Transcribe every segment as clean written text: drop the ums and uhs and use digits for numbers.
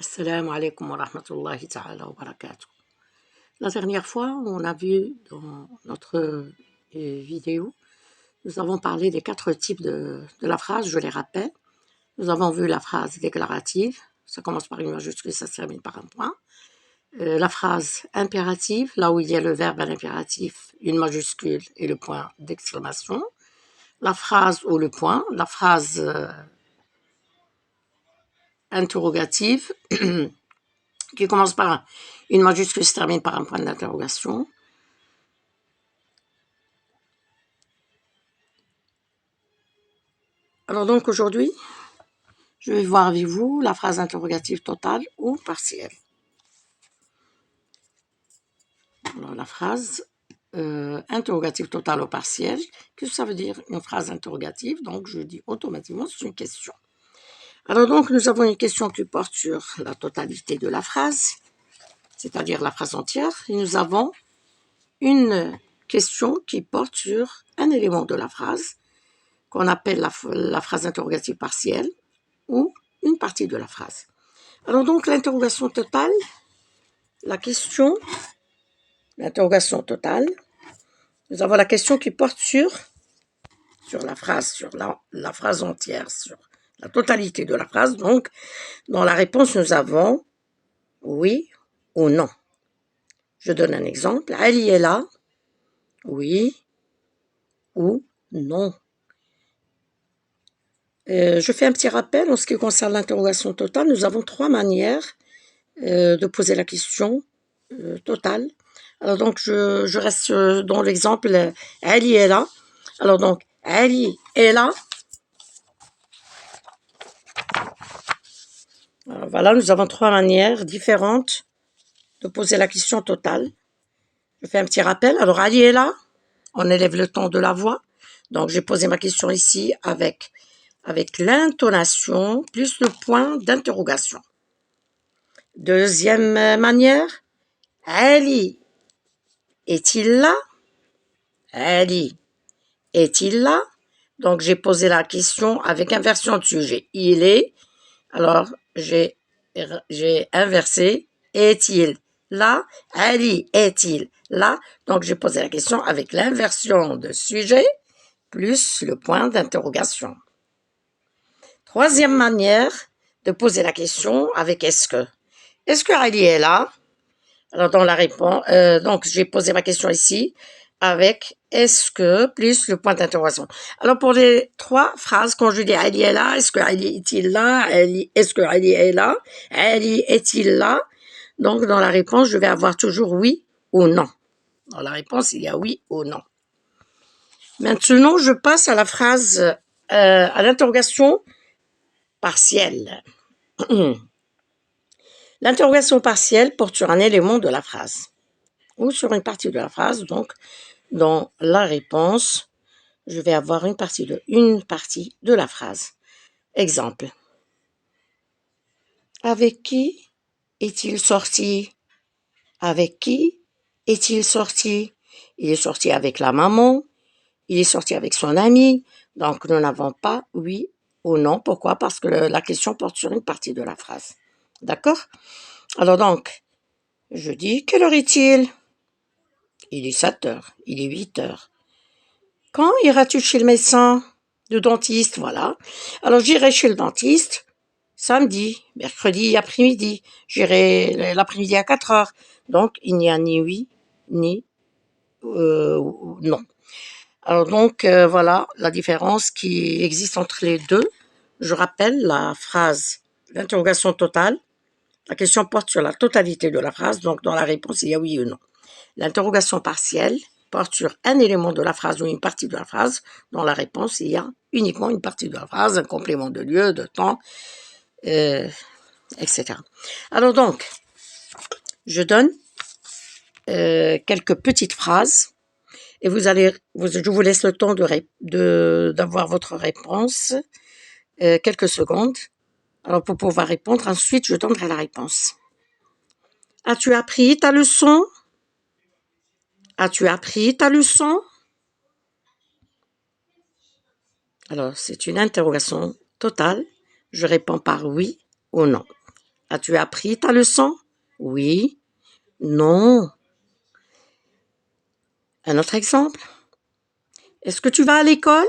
Assalamu alaikum wa rahmatullahi ta'ala wa barakatuh. La dernière fois, on a vu dans notre vidéo, nous avons parlé des 4 types de la phrase, je les rappelle. Nous avons vu la phrase déclarative, ça commence par une majuscule, ça se termine par un point. La phrase impérative, là où il y a le verbe à l'impératif, une majuscule et le point d'exclamation. La phrase ou le point, la phrase interrogative, qui commence par une majuscule se termine par un point d'interrogation. Alors donc aujourd'hui, je vais voir avec vous la phrase interrogative totale ou partielle. Alors la phrase interrogative totale ou partielle, qu'est-ce que ça veut dire une phrase interrogative? Donc je dis automatiquement c'est une question. Alors donc nous avons une question qui porte sur la totalité de la phrase, c'est-à-dire la phrase entière, et nous avons une question qui porte sur un élément de la phrase qu'on appelle la phrase interrogative partielle ou une partie de la phrase. Alors donc l'interrogation totale, l'interrogation totale, nous avons la question qui porte sur la phrase, sur la phrase entière, sur la totalité de la phrase. Donc dans la réponse nous avons oui ou non. Je donne un exemple. Ali est là, oui ou non. Je fais un petit rappel en ce qui concerne l'interrogation totale. Nous avons 3 manières de poser la question totale. Alors donc je reste dans l'exemple Ali est là. Alors donc Ali est là. Alors voilà, nous avons 3 manières différentes de poser la question totale. Je fais un petit rappel. Alors Ali est là. On élève le ton de la voix. Donc j'ai posé ma question ici avec l'intonation plus le point d'interrogation. Deuxième manière, Ali est-il là? Ali est-il là? Donc j'ai posé la question avec inversion de sujet. Il est, alors j'ai inversé, est-il là? Ali est-il là? Donc j'ai posé la question avec l'inversion de sujet plus le point d'interrogation. Troisième manière de poser la question avec est-ce que. Est-ce que Ali est là? Alors dans la réponse, donc j'ai posé ma question ici avec est-ce que plus le point d'interrogation. Alors pour les 3 phrases, quand je dis Ali est là, est-ce que Ali est-il là? Est-ce que Ali est là? Ali est-il là? Donc dans la réponse, je vais avoir toujours oui ou non. Dans la réponse, il y a oui ou non. Maintenant, je passe à la phrase, à l'interrogation partielle. L'interrogation partielle porte sur un élément de la phrase ou sur une partie de la phrase. Donc, dans la réponse, je vais avoir une partie de la phrase. Exemple. Avec qui est-il sorti? Avec qui est-il sorti? Il est sorti avec la maman. Il est sorti avec son ami. Donc, nous n'avons pas oui ou non. Pourquoi? Parce que la question porte sur une partie de la phrase. D'accord? Alors donc, je dis, quelle heure est-il? Il est 7 heures. Il est 8 heures. Quand iras-tu chez le médecin? Le dentiste, voilà. Alors, j'irai chez le dentiste samedi, mercredi après-midi. J'irai l'après-midi à 4 heures. Donc, il n'y a ni oui, ni non. Alors donc, voilà la différence qui existe entre les deux. Je rappelle la phrase, l'interrogation totale. La question porte sur la totalité de la phrase, donc dans la réponse, il y a oui ou non. L'interrogation partielle porte sur un élément de la phrase ou une partie de la phrase. Dans la réponse, il y a uniquement une partie de la phrase, un complément de lieu, de temps, etc. Alors donc, je donne quelques petites phrases et je vous laisse le temps d'avoir votre réponse, quelques secondes. Alors pour pouvoir répondre, ensuite je donnerai la réponse. As-tu appris ta leçon? As-tu appris ta leçon? Alors c'est une interrogation totale. Je réponds par oui ou non. As-tu appris ta leçon? Oui. Non. Un autre exemple? Est-ce que tu vas à l'école?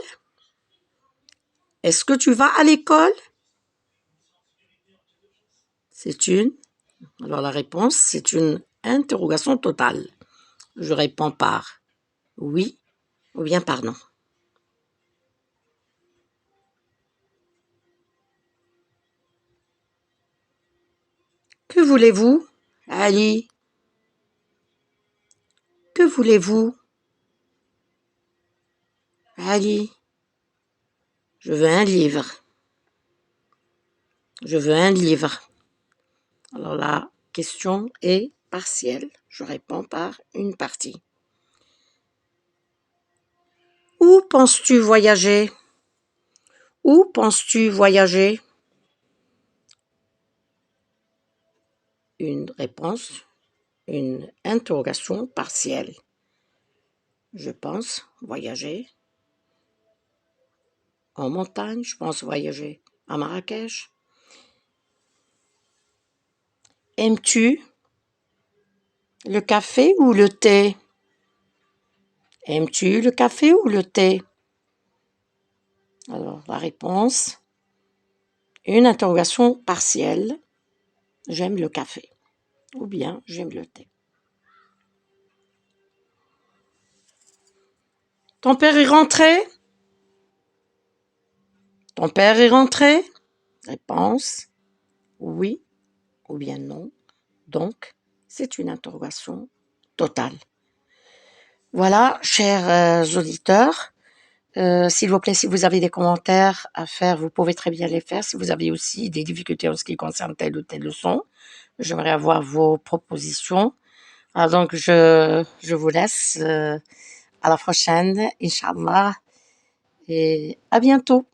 Est-ce que tu vas à l'école? Alors la réponse, c'est une interrogation totale. Je réponds par oui ou bien par non. Que voulez-vous, Ali? Que voulez-vous, Ali? Je veux un livre. Je veux un livre. Alors la question est partielle. Je réponds par une partie. Où penses-tu voyager? Où penses-tu voyager? Une réponse, une interrogation partielle. Je pense voyager en montagne, je pense voyager à Marrakech. Aimes-tu le café ou le thé? Aimes-tu le café ou le thé? Alors, la réponse, une interrogation partielle. J'aime le café ou bien j'aime le thé. Ton père est rentré? Ton père est rentré? Réponse, oui ou bien non. Donc, c'est une interrogation totale. Voilà, chers auditeurs, s'il vous plaît, si vous avez des commentaires à faire, vous pouvez très bien les faire. Si vous avez aussi des difficultés en ce qui concerne telle ou telle leçon, j'aimerais avoir vos propositions. Alors donc, je vous laisse à la prochaine, Inch'Allah, et à bientôt.